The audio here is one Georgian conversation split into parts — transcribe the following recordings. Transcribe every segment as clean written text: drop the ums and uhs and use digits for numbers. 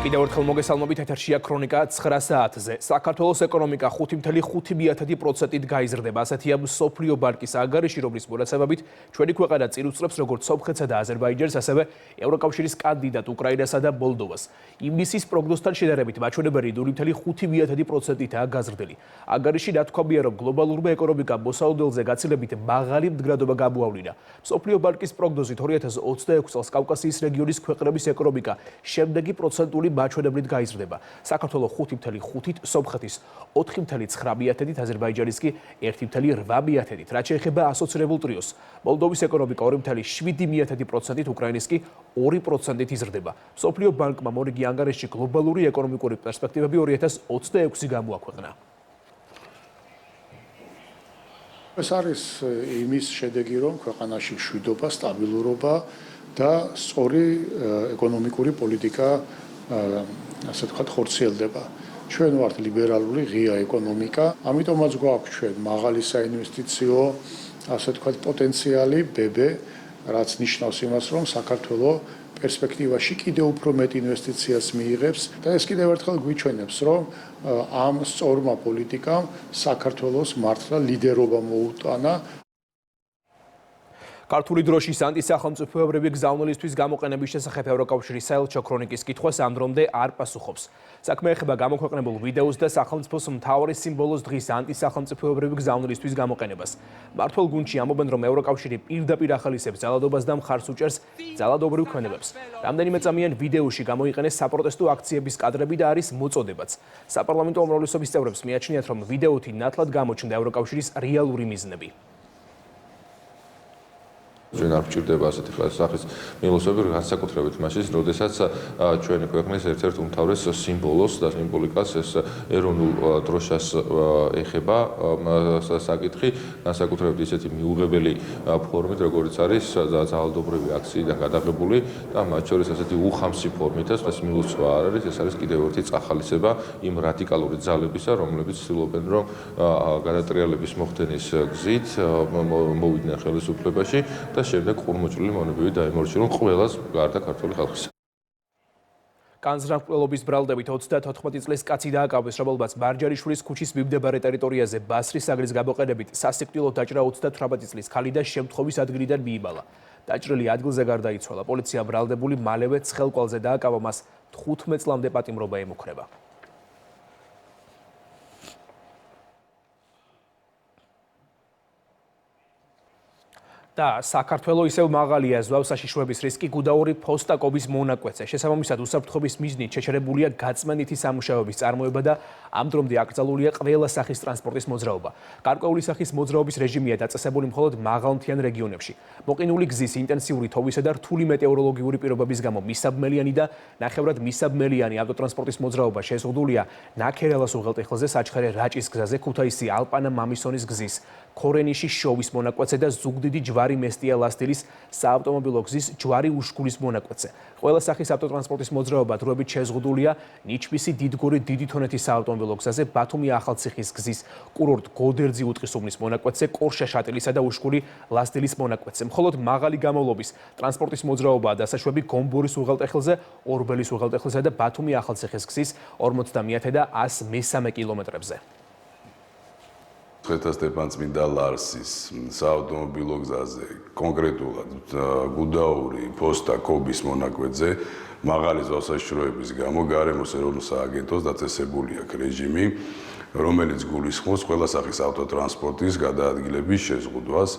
კიდევ ერთხელ მოგესალმებით, ეთერშია ქრონიკა 9 საათზე. საქართველოს ეკონომიკა 5.5%-ით გაიზრდება. ასეთია მსოფლიო ბანკის ანგარიში, რომლის მონაცემებით ჩვენი ქვეყანა წინ უსწრებს როგორც სომხეთსა და აზერბაიჯანს, ასევე ევროკავშირის კანდიდატ უკრაინასა და მოლდოვას. ივნისის პროგნოზთან შედარებით მაჩვენებელი 0.5%-ითაა გაზრდილი. ანგარიში ნათქვამია, რომ გლობალურმა ეკონომიკამ მოსაოდელზე გაცილებით მაღალი მდგრადობა გამოავლინა. მსოფლიო ბანკის პროგნოზით 2026 წელს კავკასიის რეგიონის ქვეყნების ეკონომიკა შემდეგი პროცენტული მაჩვენებლით გაიზრდება. საქართველოს 5.5-ით, სომხეთის 4.9-ით, აზერბაიჯანის კი 1.8-ით. რაც შეეხება ასოცირებულ ტრიოს, მოლდოვის ეკონომიკა 2.7%-ით, უკრაინის კი 2%-ით იზრდება. მსოფლიო ბანკმა მორიგი ანგარიში გლობალური ეკონომიკური პერსპექტივები 2026 გამოაქვეყნა. ეს არის იმის შედეგი, რომ ქვეყანაში მშვიდობა, სტაბილურობა და სწორი ეკონომიკური პოლიტიკა ასე ვთქვათ ხორციელდება. ჩვენ ვართ ლიბერალური ღია ეკონომიკა, ამიტომაც გვაქვს ჩვენ მაღალი საინვესტიციო ასე ვთქვათ პოტენციალი ბებე, რაც ნიშნავს იმას, რომ საქართველოს პერსპექტივაში კიდევ უფრო მეტ ინვესტიციას მიიღებს და ეს კიდევ ერთხელ გვიჩვენებს, რომ ამ სწორმა პოლიტიკამ საქართველოს მართლა ლიდერობა მოუტანა. ქართული დროშის ანტისახელმწიფოებრივი გზავნილისთვის გამოყენების შესახებ ევროკავშირის საელჩო ქრონიკის კითხვას ამ დრომდე არ პასუხობს. საქმე ეხება გამოქვეყნებულ ვიდეოს და სახელმწიფოს მთავარი სიმბოლოს დღის ანტისახელმწიფოებრივი გზავნილისთვის გამოყენებას. მმართველ გუნდში ამბობენ, რომ ევროკავშირი პირდაპირ ახალისებს ძალადობას და მხარს უჭერს ძალადობრივ ქმედებებს. რამდენიმე წამიან ვიდეოში გამოიყენეს საპროტესტო აქციების კადრები და არის მოწოდებაც. საპარლამენტო უმრავლესობის წევრებს მიაჩნიათ, რომ ვიდეოთი ნათლად გამოჩნდა ევროკავშირის რეალური მიზნები. ჩვენ არ გვჭირდება ასეთი სახის მილოსები, განსაკუთრებით მაშინ, როდესაც ჩვენი ქვეყნის ერთ-ერთ უმთავრეს სიმბოლოს და სიმბოლიკას ეს ეროვნულ დროშას ეხება საკითხი, განსაკუთრებით ისეთი მიუღებელი ფორმით, როგორც არის ძალადობრივი აქციიდან გადაღებული და მათ შორის ასეთი უხამსი ფორმითაც ეს მილოსვა არ არის, ეს არის კიდევ ერთი წახალისება იმ რადიკალური ძალებისა, რომლებიც ცდილობენ, რომ გადატრიალების მოხდენის გზით მოვიდნენ ხელისუფლებაში და შემდეგ ყურმოჭრილი მონებივი დაემორჩილონ ყველას გარდა ქართული ხალხისა. განზრახველობის ბრალდებით 34 წლის კაცი დააკავეს, რომელმაც მარჯანიშვილის ქუჩის მიმდებარე ტერიტორიაზე ბასრის საგნის გამოყენებით სასიკვდილოდ დაჭრა 38 წლის ქალი და შემთხვევის ადგილიდან მიიბალა. დაჭრილი ადგილზე გარდაიცვალა. პოლიცია ბრალდებული მალევე ცხელკვალზე დააკავა, მას 15 წლამდე პატიმრობა ემუქრება. და საქართველოს ისევ მაღალია ზვავ საშიშვების რისკი გუდაური ფოსტაკობის მონაკვეთზე. შესაბამისად, უსაფრთხოების მიზნით შეჩერებულია გაწმენდითი სამუშაოების წარმოება და ამ დრომდე აკრძალულია ყველა სახის ტრანსპორტის მოძრაობა. გარკვეული სახის მოძრაობის რეჟიმია დაწესებული მხოლოდ მაღალმთიან რეგიონებში. მოყინული გზის ინტენსიური თოვლისა და რთული მეტეოროლოგიური პირობების გამო მისაბმელიანი და ნახევრად მისაბმელიანი ავტოტრანსპორტის მოძრაობა შეზღუდულია ნაქერალას უღელტეხილზე, საჩხერე რაჭის გზაზე, ქუთაისი ალპანა მამისონის გზის, ქორენიში შოვის მონაკვეთზე და ზუგდიდი ჯვარი მესტია ლასტილის საავტომობილო გზის ჯვარი უშკულის მონაკვეთზე. ყველა სახის ავტოტრანსპორტის მოძრაობა დროებით შეზღუდულია ნიჩბისი დიდგორი დიდი თონეთის საავტომობილო გზაზე, ბათუმი ახალციხის გზის კურორტ გოდერძი უწყისუბნის მონაკვეთზე, კორშა შატილისა და უშკული ლასტილის მონაკვეთზე. მხოლოდ მაღალი გამოვლობის ტრანსპორტის მოძრაობაა დასაშვები გომბორის უღელტეხილზე, ორბელის უღელტეხილზე და ბათუმი ახალციხის გზის 50 და 103 კილომეტრებზე. ხეთასტეფანწმინდა ლარსის საავტომობილო გზაზე, კონკრეტულად გუდაური ფოსტაკობის მონაკვეთზე მაღალი ზღვასაშიშროების გამო გარემოს ეროვნულ სააგენტოს დაწესებული აქვს რეჟიმი, რომელიც გულისხმობს ყველა სახის ავტოტრანსპორტის გადაადგილების შეზღუდვას.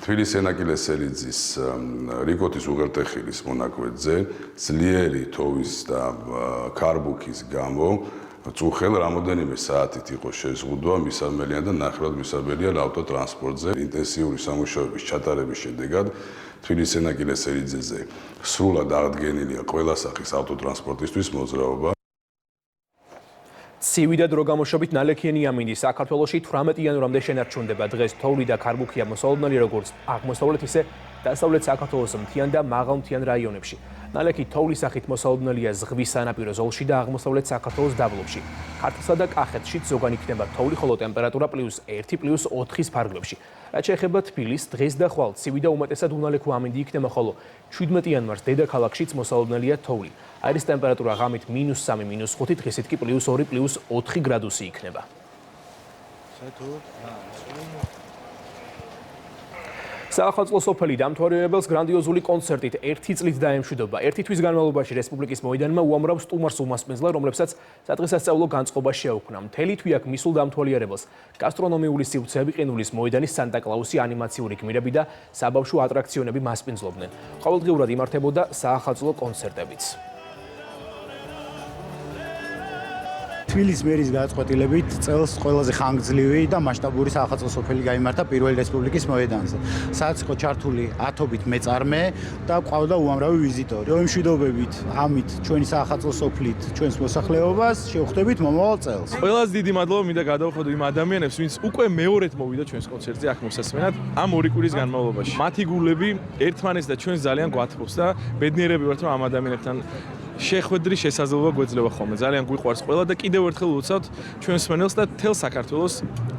თბილիս-ენაკილეს-სელიძის რიკოთის უღელტეხილის მონაკვეთზე ძლიერი თოვის და ქარბუქის გამო წუხელ რამოდენიმე საათით იყო შეზღუდვა მისაბმელიან და ნახევრად მისაბმელიან ავტოტრანსპორტზე. ინტენსიური სამუშაოების ჩატარების შედეგად თბილիս-ენაკილეს-სელიძეზე სრულად აღდგენილია ყველა სახის ავტოტრანსპორტისთვის მოძრაობა. ცივი და დროგამოშობით ნალექიანი ამინდი საქართველოში 18 იანვრამდე შენარჩუნდება. დღეს თოვლი და ქარბუქია მოსალოდნელი როგორც აღმოსავლეთ, ისე დასავლეთ საქართველოს მთიან და მაღალმთიან რაიონებში. ნალექი თოვლის სახით მოსალოდნელია ზღვის სანაპირო ზოლში და აღმოსავლეთ საქართველოს დაბლობში. ქართლსა და კახეთშიც ზოგან იქნება თოვლი, ხოლო ტემპერატურა +1, +4 ფარგლებში. რაც შეეხება თბილისს, დღეს და ხვალ ცივი და უმეტესად უნალექო ამინდი იქნება, ხოლო 17 იანვარს დედაქალაქშიც მოსალოდნელია თოვლი. აირის ტემპერატურა ღამით -3, -5, დღესით კი +2, +4 გრადუსი იქნება. საახალწლო სოფელი დამთვალიერებელს გრანდიოზული კონცერტით 1 წლით დაემშვიდობა. 1 თვის განმავლობაში რესპუბლიკის მოედანმა უამრავ სტუმარს უმასპინძლა, რომლებსაც სადღესასწაულო განწყობა შეუქმნა. მთელი თვე აქ მისულ დამთვალიერებელს გასტრონომიული სივრცეები, ყინულის მოედანი, სანტა-კლაუსი, ანიმაციური გმირები და საბავშვო ატრაქციონები მასპინძლობდნენ. ყოველდღიურად იმართებოდა საახალწლო კონცერტებიც. თბილისის მერის გადაწყვეტილებით წელს ყველაზე ხანგრძლივი და მასშტაბური საახალწლო სოფელი გაიმართა პირველი რესპუბლიკის მოედანზე. სადაც იყო ჩართული 10-ობით მეწარმე და ყავდა უამრავი ვიზიტორი. მშვიდობებით ამით ჩვენი საახალწლო სოფლით ჩვენს მოსახლეობას შევხვდებით მომავალ წელს. ყველაზე დიდი მადლობა მინდა გადავხადო იმ ადამიანებს, ვინც უკვე მეორედ მოვიდა ჩვენს კონცერტზე აქ მოსასმენად ამ 2 კვირის განმავლობაში. მათი გულები ერთმანეთს და ჩვენს ძალიან გვათბობს და ბედნიერები ვართ, რომ ამ ადამიანებთან შეხვედრი შესაძლებლობა გვეძლევა ხოლმე. ძალიან გვიყვარს ყველა და კიდევ ერთხელ ვუცავთ ჩვენს მსმენელს და მთელ საქართველოს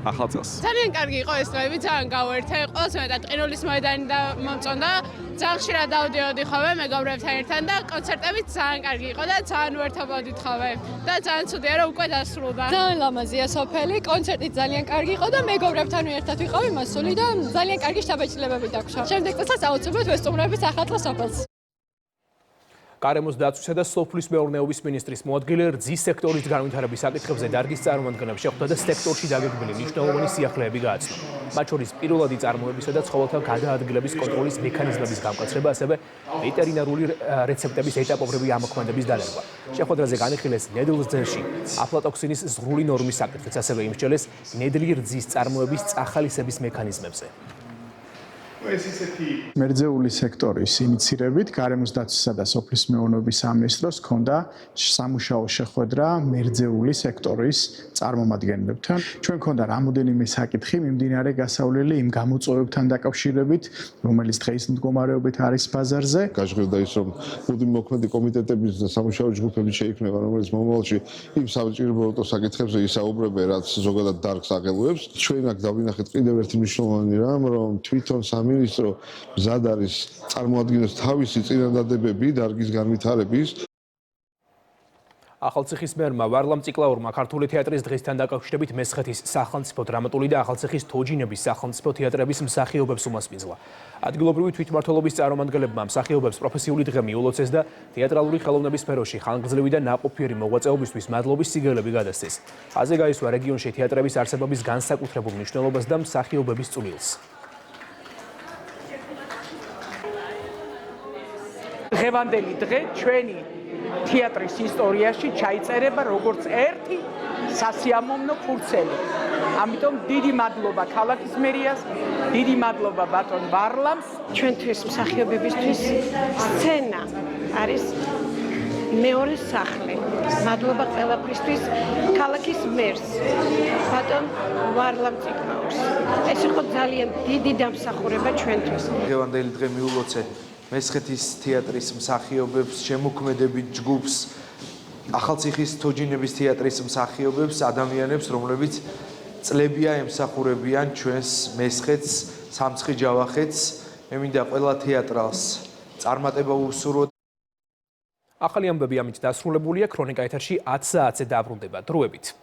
ახალ წელს. ძალიან კარგი იყო ეს დღეები, ძალიან გავერთე. ყველაზე მეტად ყინულის მოედანი და მომწონდა. ძალიან ხშირად დავდიოდი ხოლმე მეგობრებთან ერთად და კონცერტებიც ძალიან კარგი იყო და ძალიან ვერთობოდით ხოლმე. და ძალიან ცუდია რომ უკვე დასრულდა. ძალიან ლამაზია სოფელი, კონცერტი ძალიან კარგი იყო და მეგობრებთან ერთად ვიყავი მასული და ძალიან კარგი შთაბეჭდილებები დაგვრჩა. შემდეგ წელსაც აუცილებლად ვესტუმრებით ახალ სოფელს. გარემოს დაცვისა და სოფლის მეურნეობის მინისტრის მოადგილე რძის სექტორის განვითარების საკითხებზე დარგის წარმომადგენლებს შეხვდა და სექტორში დაგეგმილი მნიშვნელოვანი სიახლეები გააცნო. მათ შორის პირველადი წარმოებისა და ცხოველთა გადაადგილების კონტროლის მექანიზმების გამკაცრება, ასევე ვეტერინარული რეცეპტების ეტაპობრივი ამოქმედების დანერგვა. შეხვედრაზე განიხილეს ნედლ ძელში აფლატოქსინის ზღვრული ნორმის საკითხიც, ასევე იმსჯელეს ნედლი რძის წარმოების წახალისების მექანიზმებზე. მერძეული სექტორის ინიცირებით გარემოს დაცვისა და სოფლის მეურნეობის სამინისტროს ჰქონდა სამუშაო შეხვედრა მერძეული სექტორის წარმომადგენლებთან. ჩვენ ჰქონდა რამოდენიმე საკითხი მიმდინარე გასავლელი იმ გამოწვევებთან დაკავშირებით, რომელიც დღის მდგომარეობით არის ბაზარზე. გაჟღერდა ის, რომ მუდმივმოქმედი კომიტეტების და სამუშაო ჯგუფები შეიქმნება, რომელიც მომავალში იმ საჭირო საკითხებზე ისაუბრებენ, რაც ზოგადად დარგს აღელვებს. ჩვენ აქ დავინახეთ კიდევ ერთი მნიშვნელოვანი რამ, რომ თვითონ სამინისტრო მზად არის წარმოადგინოს თავისი წინადადებები დარგის განვითარების. ახალციხის მერმა ვარლამ ციკლაურმა ქართული თეატრის დღესთან დაკავშირებით მესხეთის სახელმწიფო დრამატული და ახალციხის თოჯინების სახელმწიფო თეატრების მსახიობებს უმასპინძლა. ადგილობრივი თვითმმართველობის წარმომადგენლებმა მსახიობებს პროფესიული დღე მიულოცეს და თეატრალური ხელოვნების სფეროში ხანგრძლივი და ნაყოფიერი მოღვაწეობისთვის მადლობის სიგელები გადასცეს. აზე გაისვა რეგიონში თეატრების არსებობის განსაკუთრებულ მნიშვნელობას და მსახიობების წვლილს. დღევანდელი დღე ჩვენი თეატრის ისტორიაში ჩაიწერება როგორც ერთი სასიამოვნო ფურცელი. ამიტომ დიდი მადლობა ქალაქის მერიას, დიდი მადლობა ბატონ ვარლამს. ჩვენთვის მსახიობებისთვის სცენა არის მეორე სახლი. მადლობა ყველაფრისთვის ქალაქის მერს, ბატონ ვარლამ ციკლაურს. ეს იყო ძალიან დიდი დამსახურება ჩვენთვის. დღევანდელი დღე მიულოცე მესხეთის თეატრის მსახიობებს, შემოქმედებით ჯგუფს, ახალციხის თოჯინების თეატრის მსახიობებს, ადამიანებს, რომლებიც წლებია ემსახურებიან ჩვენს მესხეთს, სამცხი ჯავახეთს. მე მინდა ყველა თეატრალს წარმატება ვუსურვოთ. ახალი ამბები ამით დასრულებულია, ქრონიკა ეთერში 10 საათზე დაბრუნდება. დროებით.